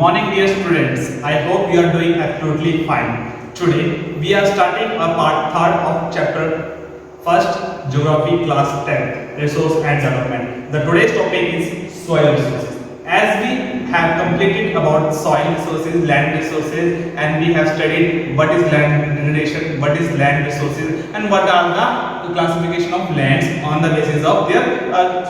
morning, dear students. I hope you are doing absolutely fine. Today, we are starting a part 3rd of chapter 1st, Geography class 10, Resource and Development. The today's topic is soil resources. As we have completed about soil resources, land resources, and we have studied what is land degradation, what is land resources, and what are the classification of lands on the basis of their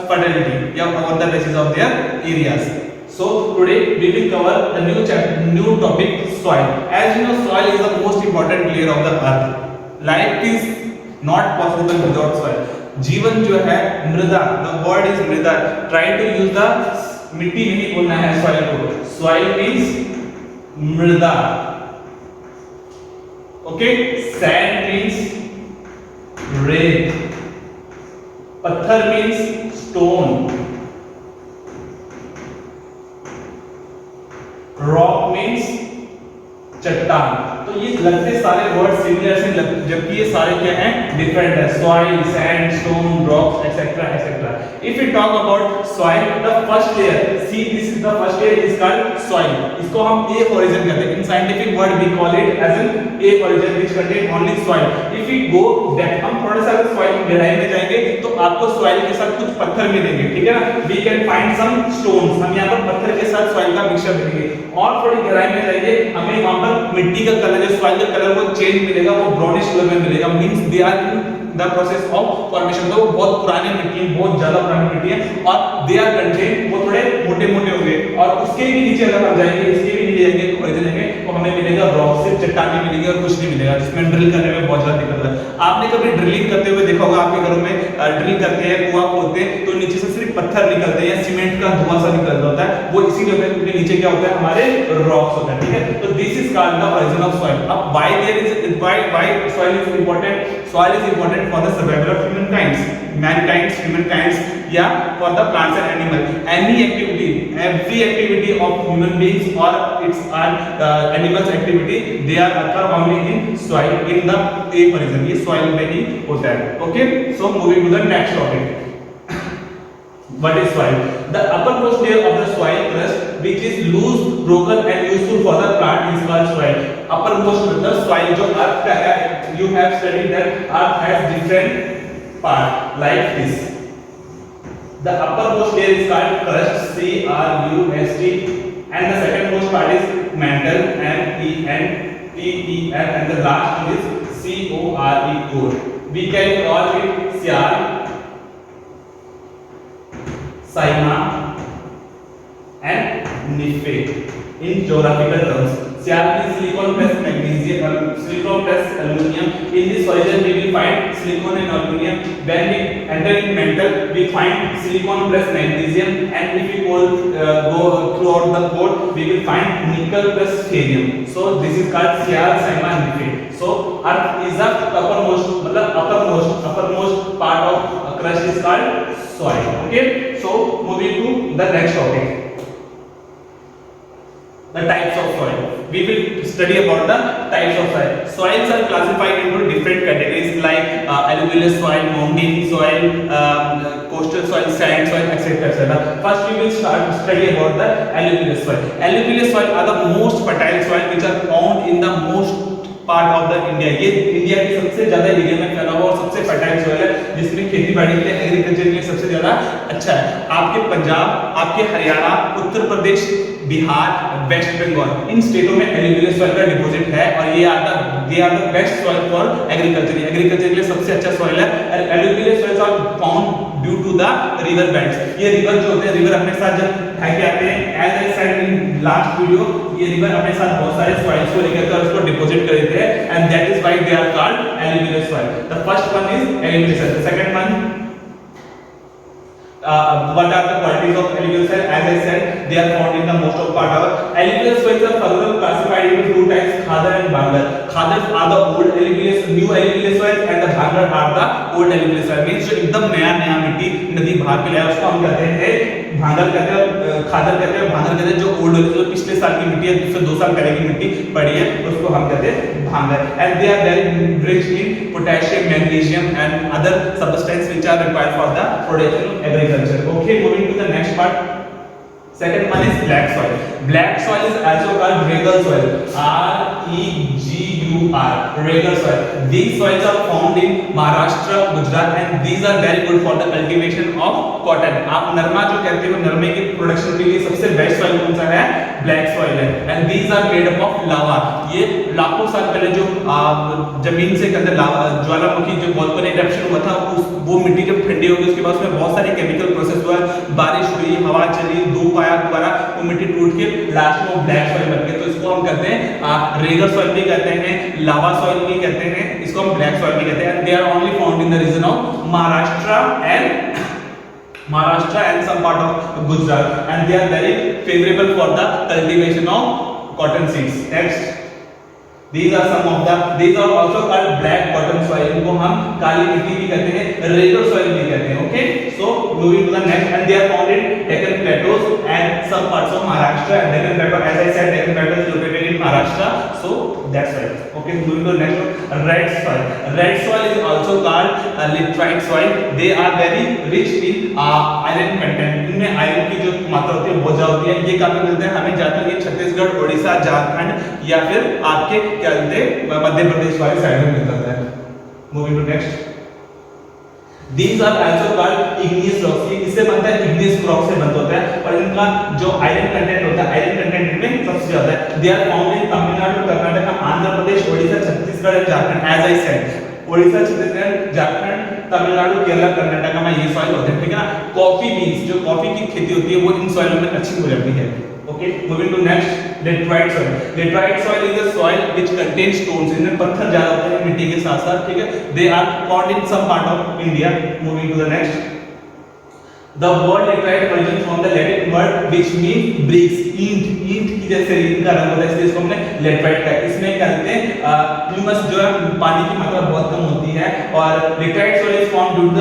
fertility, on the basis of their areas. So today we will cover the new topic, soil. As you know, soil is the most important layer of the earth. Life is not possible without soil. जीवन जो है मृदा, the word is मृदा. Try to use the मिट्टी नहीं बोलना है soil को. Soil means मृदा. Okay, sand means rain. पत्थर means stone. रॉक मीन्स चट्टान. तो ये लगते सारे वर्ड सिमिलर से जबकि ये सारे क्या हैं, डिफरेंट है. Soil, sand, stone, rocks etcetera etcetera. If you talk about soil, the first layer, see this is the first layer, is called soil. इसको हम ए ओरिजिन कहते हैं. In scientific word we call it as an A origin which contain only soil. If you go that, हम थोड़ा सा soil की गहराई में जाएंगे तो आपको सॉइल के साथ कुछ पत्थर मिलेंगे, ठीक है ना. We can find some stones, हम यहां पर पत्थर के साथ सॉइल का मिक्सचर मिलेंगे. और थोड़ी गहराई में जाइए, हमें वहां पर मिट्टी का कलर, जो सॉइल का कलर वो चेंज मिलेगा, वो ब्राउनिश कलर में मिलेगा. Means they are in the process of formation. तो वो बहुत पुरानी मिट्टी है, बहुत ज्यादा पुरानी मिट्टी है, और दे आर कंटेन, वो थोड़े मोटे-मोटे होंगे. और उसके भी नीचे अगर हम जाएंगे, इसके भी नीचे जाएंगे, ओरिजिन जाएंगे, तो हमें मिलेगा रॉक, सिर्फ चट्टानें मिलेंगी और कुछ नहीं मिलेगा, जिसमें ड्रिल करने में बहुत ज्यादा दिक्कत है. आपने कभी ड्रिलिंग करते हुए देखा होगा, आपके घरों में ड्रिल करते हैं, कुआं खोदते हैं, तो नीचे से सिर्फ पत्थर निकलते हैं या सीमेंट का धुआं सा निकल जाता है. वो इसीलिए होता है क्योंकि नीचे क्या होता है, हमारे रॉक्स होता है, ठीक है. तो this is called the origin of soil. अब why soil is important? Soil is important for the survival of humankind, yeah, for the plants and animals. Every activity of human beings or its animals activity, they are occur only in soil, in the A origin. ये soil में ही होता है. Okay, so moving to the next topic. What is soil? The uppermost layer of the soil crust, which is loose, broken and useful for the plant, is called soil. Uppermost layer, the soil जो earth का है, you have studied that earth has different part like this. The uppermost layer is called crust, C-R-U-S-T, and the secondmost part is mantle, M-E-N-T-E-L, and the last one is C-O-R-E, core. We can call it sial, Saima and niphate in geographical terms. Sial is silicon plus magnesium, silicon plus aluminum. In this origin we will find silicon and aluminum. When we enter in metal, we find silicon plus magnesium, and if we go throughout the core, we will find nickel plus barium. So this is called sial, saima, niphate. So earth is the uppermost, मतलब uppermost part of crust is called soil. Okay, so moving to the next topic, the types of soil. We will study about the types of soil. Soils are classified into different categories like alluvial soil, mountain soil, coastal soil, sand soil, etc., etc. First we will study about the alluvial soil. Alluvial soil are the most fertile soil which are found in the most part of the India. ये India के सबसे ज्यादा area में फैला हुआ और सबसे fertile soil है, जिसमें खेती बाड़ी के लिए, एग्रीकल्चर के लिए सबसे ज्यादा अच्छा है. आपके पंजाब, आपके हरियाणा, उत्तर प्रदेश, बिहार, वेस्ट बंगाल, इन स्टेटों में एलुवियल सॉइल का डिपॉजिट है, और ये are the best soil for agriculture. Agriculture के लिए सबसे अच्छा सॉइल है. Alluvial soils are found due to the river beds. ये रिवर जो होते हैं, रिवर अपने साथ जब ढह के आते हैं, as I said in last video, ये रिवर अपने साथ बहुत सारे सॉइल्स को लेकर और उसको डिपॉजिट कर देते हैं, and that is why they are called alluvial soil. The first one is alluvial soil. The second one, what are the qualities of alluvial soil? As I said, they are found in the most of part of alluvial soils are further classified into two types, khadar and bhangar. Khadars are the old alluvial, new alluvial soils, and the bhangar are the old alluvial soil. Means जो एकदम नया मिट्टी नदी बहा के लाया, उसको हम कहते हैं भांगर कहते हैं, खादर कहते हैं, भांगर कहते हैं. जो ओल्ड जो पिछले साल की मिट्टी है, जिससे 2 साल पहले की मिट्टी पड़ी है, उसको हम कहते हैं bhangar. And they are very rich in potassium, magnesium and other substances which are required for the production of agriculture. Okay, moving to the next part. Second one is black soil. Black soil is also called regal soil. R-E-G-U-R. Regal soil. These soils are found in Maharashtra, Gujarat, and these are very good for the cultivation of cotton. आप नरमा जो कहते हो, नरमे की production के लिए सबसे best soil कौन सा है? ब्लैक सॉइल है. And these are made up of lava. ये लाखों साल पहले जो जमीन से अंदर लावा ज्वालामुखी जो वोल्केनिक इरप्शन हुआ था, वो मिट्टी जब ठंडी हो गई उसके बाद उसमें बहुत सारे केमिकल प्रोसेस हुआ, बारिश हुई, हवा चली, धूप आया, दोबारा वो मिट्टी टूट के लास्ट में ब्लैक सॉइल बन गई. तो इसको हम कहते हैं रेगल सॉइल भी कहते हैं, लावा सॉइल भी कहते हैं, इसको हम ब्लैक सॉइल भी कहते हैं. They are only found in the region of Maharashtra and some part of Gujarat, and they are very favorable for the cultivation of cotton seeds. Next, these are also called black cotton soil. इनको हम काली मिट्टी भी कहते हैं, regal soil भी कहते हैं. Okay, so moving to the next, and they are found in Deccan plateaus and some parts of Maharashtra. And Deccan plateau, as I said, Deccan plateau is located in Maharashtra, so that's right. Okay, moving to the next one, red soil. Red soil is also called laterite soil. They are very rich in iron content. इनमें iron की जो मात्रा होती है बहुत ज्यादा होती है. ये कहाँ पे मिलते हैं? हमें ज्यादातर ये छत्तीसगढ़, ओडिशा, झारखंड या फिर आपके क्या बोलते हैं मध्य प्रदेश वाले साइड में मिलता है. Moving to next, These are also called igneous rocks. इससे बनता है igneous rock से बनता होता है, और इनका जो आयरन कंटेंट होता है, आयरन कंटेंट इनमें सबसे ज्यादा है. They are found in Tamil Nadu, Karnataka, Andhra Pradesh, Odisha, Chhattisgarh और Jharkhand. As I said, Odisha, Chhattisgarh, Jharkhand, Tamil Nadu, Kerala, Karnataka में ये सॉइल होते हैं. ठीक है ना. कॉफी बीन्स, जो कॉफी की खेती होती है वो इन सॉइल में अच्छी हो जाती है. Okay, moving to next, laterite soil. Laterite soil is a soil which contains stones. इनमें पत्थर ज्यादा होते हैं मिट्टी के साथ साथ. ठीक है. They are found in some part of India. Moving to the next, the word laterite origins from the Latin word which means bricks. ईंट की जैसे ईंट का रंग होता है, इसलिए इसको हमने लेटराइट कहा. इसमें क्या कहते हैं, ह्यूमस जो है पानी की मात्रा बहुत कम होती है, और laterite soil is formed due to the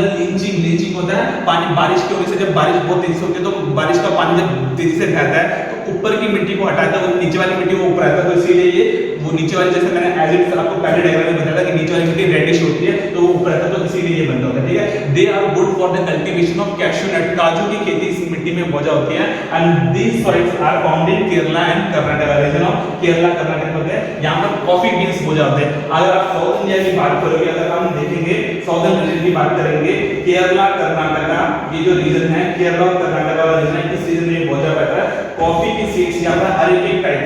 leaching होता है. पानी बारिश की वजह से, जब बारिश बहुत तेजी से होती है तो बारिश का पानी जब तेजी से बहता है तो ऊपर की मिट्टी को हटाता है, वो नीचे वाली मिट्टी को ऊपर आता है. तो इसीलिए ये वो नीचे वाली, जैसे मैंने एज इट आपको पहले डायग्राम में बताया था कि नीचे वाली मिट्टी रेडिश होती है तो वो ऊपर आता है, तो इसीलिए ये बनता होता है. ठीक है. They are good for the cultivation of cashew nut. काजू की खेती इस मिट्टी में बहुत होती है. And these soils are found in Kerala and Karnataka. Region of Kerala, Karnataka होते हैं. यहाँ पर कॉफी बीन्स बहुत होते हैं. अगर आप साउथ इंडिया की बात करोगे, अगर हम देखेंगे साउदर्न रीजन की बात करेंगे, केरला, कर्नाटका, ये जो रीजन है केरला और कर्नाटक वाला रीजन है, इस रीजन में बहुत ज्यादा है. कॉफी की सीड्स यहाँ पर अरेबिक टाइप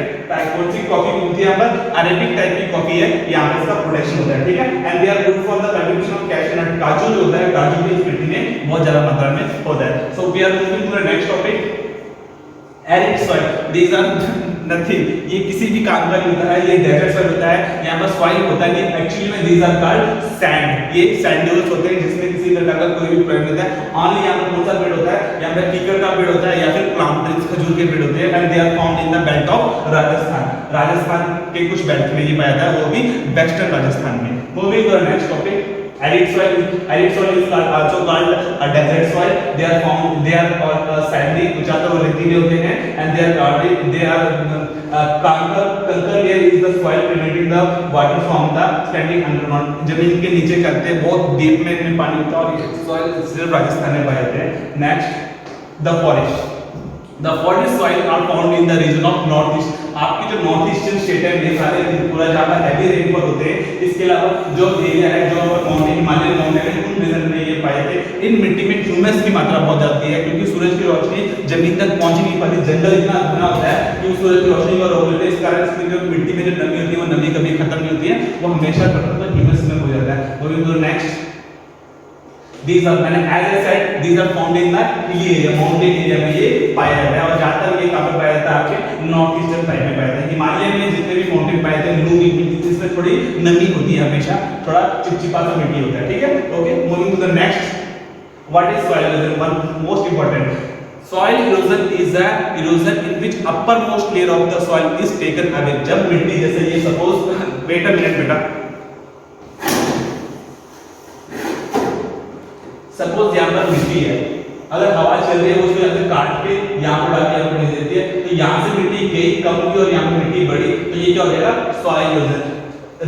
कौन सी कॉफी होती है? यहाँ पर अरेबिक टाइप की कॉफी है, यहाँ पर इसका प्रोडक्शन होता है. ठीक है. And they are good for the cultivation of cashew nut. काजू जो होता है, काजू भी इस मिट्टी में बहुत ज्यादा मात्रा में होता है. So we are moving to the next topic, arid soil. These are nothing, ये किसी भी काम का नहीं होता है, ये डेजर्ट सॉइल होता है. यहाँ पर सॉइल होता है, एक्चुअली में दीज आर कॉल्ड सैंड. ये सैंडल्स होते हैं जिसमें किसी प्रकार का कोई भी प्रॉब्लम नहीं होता है. ऑनली यहाँ पर कौन सा पेड़ होता है? यहाँ पर कीकर का पेड़ होता है या फिर प्लाम ट्रीज, खजूर के पेड़ होते हैं. And they are found in the belt of Rajasthan. Rajasthan के कुछ बेल्ट में ये पाया जाता है, वो भी वेस्टर्न राजस्थान में. Moving to the next topic, arid soil is also called a desert soil. They are sandy, ऊंचाई और रेतीले होते हैं. And they are conquer layer is the soil preventing the water from the standing underground. जमीन के नीचे करते हैं, बहुत डीप में इनमें पानी होता है, और ये soil सिर्फ राजस्थान में पाए जाते हैं. Next, the forest. The forest soil are found in the region of north east. आपकी जो नॉर्थ ईस्टर्न स्टेट है, ये सारे पूरा जहाँ पर हैवी रेनफॉल होते हैं. इसके अलावा जो एरिया है, जो माउंटेन, हिमालयन माउंटेन है, उन रीजन में ये पाए जाते हैं. इन मिट्टी में ह्यूमस की मात्रा बहुत जाती है, क्योंकि सूरज की रोशनी जमीन तक पहुंच नहीं पाती. जंगल इतना घना होता है कि सूरज की रोशनी को रोक लेते हैं. इस कारण इसकी जो मिट्टी में जो नमी होती है, वो नमी कभी खत्म नहीं होती है, वो हमेशा ह्यूमस में हो जाता है. Next, These are, as I said, these are found in the hilly area, mountain area में ये पाया जाता है. और ज्यादातर ये कहाँ पे पाया जाता है? आपके नॉर्थ ईस्टर्न साइड में पाया जाता है. हिमालय में जितने भी माउंटेन पाए जाते हैं, लूमी मिट्टी, जिसमें थोड़ी नमी होती है, हमेशा थोड़ा चिपचिपा सा मिट्टी होता है. ठीक है. Okay, moving to the next, what is soil erosion? One most important, soil erosion is a erosion in which uppermost layer of the soil is taken away. जब मिट्टी, जैसे ये सपोज, वेट अ मिनट बेटा, suppose यहाँ पर मिट्टी है, अगर हवा चल रही है उसको यहाँ से काट के यहाँ पर डाल के यहाँ पर भेज देती है, तो यहाँ से मिट्टी गई, कम हुई और यहाँ पर मिट्टी बढ़ी, तो ये क्या हो जाएगा? Soil erosion.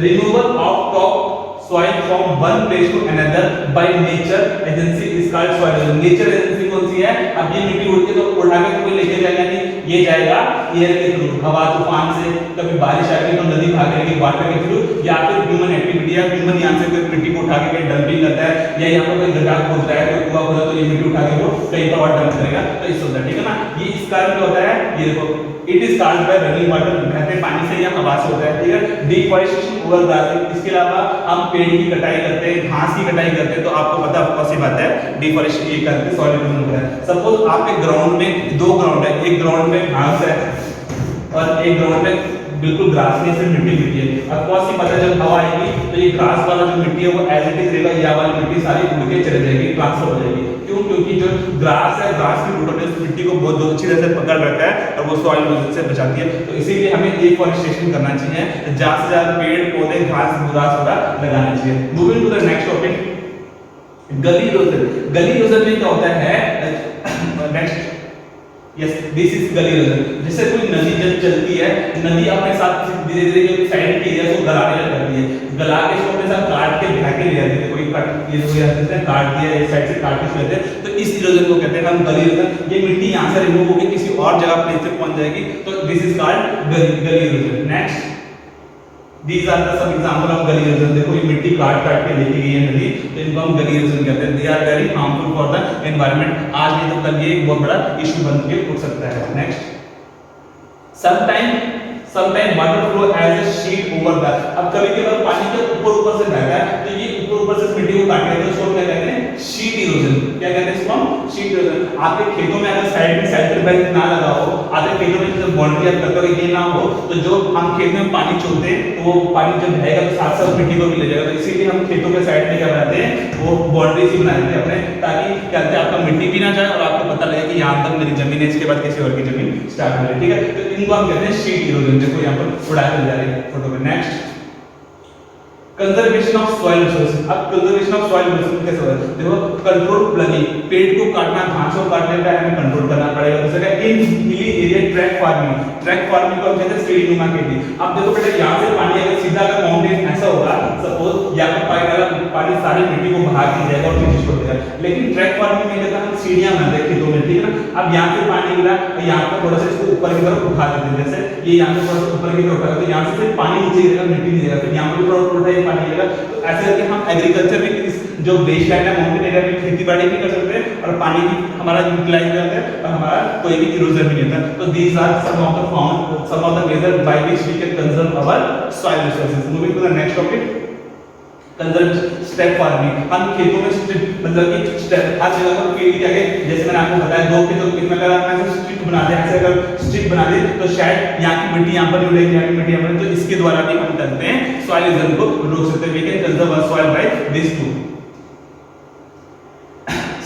Removal of top soil from one place to another by nature agency is called soil erosion. Nature agency कौन सी है? अब ये मिट्टी उड़ के तो उड़ा के कोई लेके जाएगा नहीं, ये जाएगा एयर के थ्रू, हवा तूफान से, कभी बारिश आ गई तो नदी भाग जाएगी वाटर के थ्रू, या फिर ह्यूमन एक्टिविटी है, ह्यूमन यहाँ से कोई मिट्टी को उठा के कहीं डंपिंग करता है, या यहाँ पर कोई गड्ढा खोद रहा है, कोई कुआं खोदा तो ये मिट्टी उठा के वो कहीं पर और डंप करेगा, तो इससे होता है, ठीक है ना। ये इस कारण क्या होता है, ये देखो it is caused by running water, बहते पानी से या हवा से होता है, ठीक है। डिफॉरेस्टेशन ओवर ग्रासिंग, इसके अलावा हम पेड़ की कटाई करते हैं, घास की कटाई करते हैं, तो आपको पता है कौन सी बात है, डिफॉरेस्टेशन ये करके सॉइल इरोजन होता है। सपोज आपके ग्राउंड में दो ग्राउंड है, एक ग्राउंड में घास है और एक ग्राउंड में बिल्कुल ग्रास नहीं, सिर्फ मिट्टी है। अब कौन सी बात है, जब हवा आएगी तो ये ग्रास वाला जो मिट्टी है वो एज इट इज रहेगा, ये वाली मिट्टी सारी उड़ के चले जाएगी, ट्रांसफर हो जाएगी। क्यों? क्योंकि जो ग्रास है, ग्रास की रूटों ने उस मिट्टी को बहुत अच्छी तरह से पकड़ रखा है और वो सॉइल इरोजन से बचाती है। तो इसीलिए हमें डिफॉरेस्टेशन करना चाहिए, ज्यादा से ज्यादा पेड़ पौधे घास ग्रास वगैरह लगाना चाहिए। Moving to the next topic, gully erosion. Gully erosion में क्या होता है, next yes this is gully erosion. जैसे कोई नदी जब चलती है, नदी अपने साथ धीरे धीरे जो साइड की एरिया को गलाने लग जाती है, गला के इसको अपने साथ काट के बिठा के ले जाती है, कोई कट ये कोई आते हैं काट दिया एक साइड से काट के लेते हैं, तो इस इरोजन को कहते हैं हम गली इरोजन। ये मिट्टी यहां से रिमूव होकर किसी और जगह प्लेस पे पहुंच जाएगी, तो दिस इज कॉल्ड गली erosion. Next These are the some example of गली इरोजन। देखो ये मिट्टी काट काट के लेके गई है नदी, तो इनको हम गली इरोजन कहते हैं। They are very harmful for the environment। आज नहीं तो कल ये एक बहुत बड़ा इशू बन के उठ सकता है। Next, sometime water flow as a sheet over the, अब कभी कभी पानी के ऊपर से बहता है तो ये ऊपर से मिट्टी को काट लेते हैं, उसको क्या कहते हैं, शीट इरोजन। क्या कहते हैं इसको, शीट इरोजन। आपके खेतों में अगर साइड में सेंटर बेल्ट ना लगा हो, आपके खेतों में जब बाउंड्री आप करते हो ये ना हो, तो जो हम खेत में पानी छोड़ते हैं तो वो पानी जब बहेगा तो साथ साथ मिट्टी को भी ले जाएगा, तो इसीलिए हम खेतों के साइड में क्या बनाते हैं, वो बाउंड्री सी बना देते हैं अपने, ताकि क्या कहते हैं आपका मिट्टी भी ना जाए और आपको पता लगे कि यहाँ तक मेरी जमीन है, इसके बाद किसी और की जमीन स्टार्ट हो रही है, ठीक है। तो इनको हम कहते हैं शीट इरोजन। देखो यहाँ पर उड़ा के जा रही है फोटो में। Next, conservation of soil resources. अब कंजर्वेशन ऑफ सॉइल रिसोर्सेज कैसे होता है, देखो कंट्रोल प्लगिंग, पेड़ को काटना, घास को काटने का हमें कंट्रोल करना पड़ेगा। दूसरा क्या, in hilly area track farming. Track farming को हम कहते हैं सीढ़ी नुमा खेती। अब देखो बेटा यहाँ से पानी अगर सीधा अगर माउंटेन ऐसा होगा, सपोज यहाँ पर पानी सारी मिट्टी को बहा के जाएगा और नीचे छोड़ देगा, लेकिन ट्रैक फार्मिंग में कहते हैं हम सीढ़ियां बनाते हैं खेतों में, ठीक है ना। अब यहाँ से पानी मिला, यहाँ पर थोड़ा सा इसको ऊपर की तरफ उठा देते हैं, जैसे ये यहाँ से थोड़ा सा ऊपर की तरफ उठा, तो यहाँ से सिर्फ पानी नीचे गिरेगा, मिट्टी नहीं गिरेगा, फिर यहाँ पर थोड़ा उठा ये पानी गिरेगा। तो ऐसे करके हम एग्रीकल्चर में जो बेसलाइन है माउंटेन एरिया में खेती बाड़ी भी कर सकते हैं और पानी भी हमारा यूटिलाइज हो जाता है और हमारा कोई भी इरोजन भी नहीं होता। तो these are some of the major by which we can conserve our soil resources. Moving to the next topic, conserve step farming. हम खेतों में मतलब कि स्टेप हर जगह पर खेती करके, जैसे मैंने आपको बताया दो खेतों में अगर हम ऐसे स्ट्रिप बनाते हैं, ऐसे अगर स्ट्रिप बना दे तो शायद यहाँ की मिट्टी यहाँ पर नहीं उड़ेगी, यहाँ की मिट्टी यहाँ पर, तो इसके द्वारा भी हम करते हैं सॉइल इरोजन को रोक सकते हैं। We can conserve our soil by this two.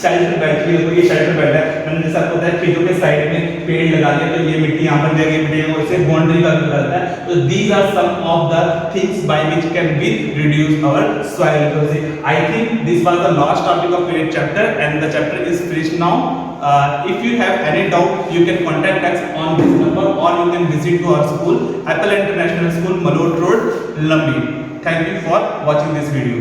Shelter belt, तो ये शेल्टर बेल्ट है, मैंने जैसा आपको बताया खेतों के साइड में पेड़ लगा दिए तो ये मिट्टी यहाँ पर जाएगी, मिट्टी यहाँ से बाउंड्री का भी करता है। तो these are some of the things by which can be reduce our soil erosion. I think this was the last topic of today's chapter and the chapter is finished now. If you have any doubt, you can contact us on this number or you can visit to our school, Apple International School, Malot Road, Lambi. Thank you for watching this video.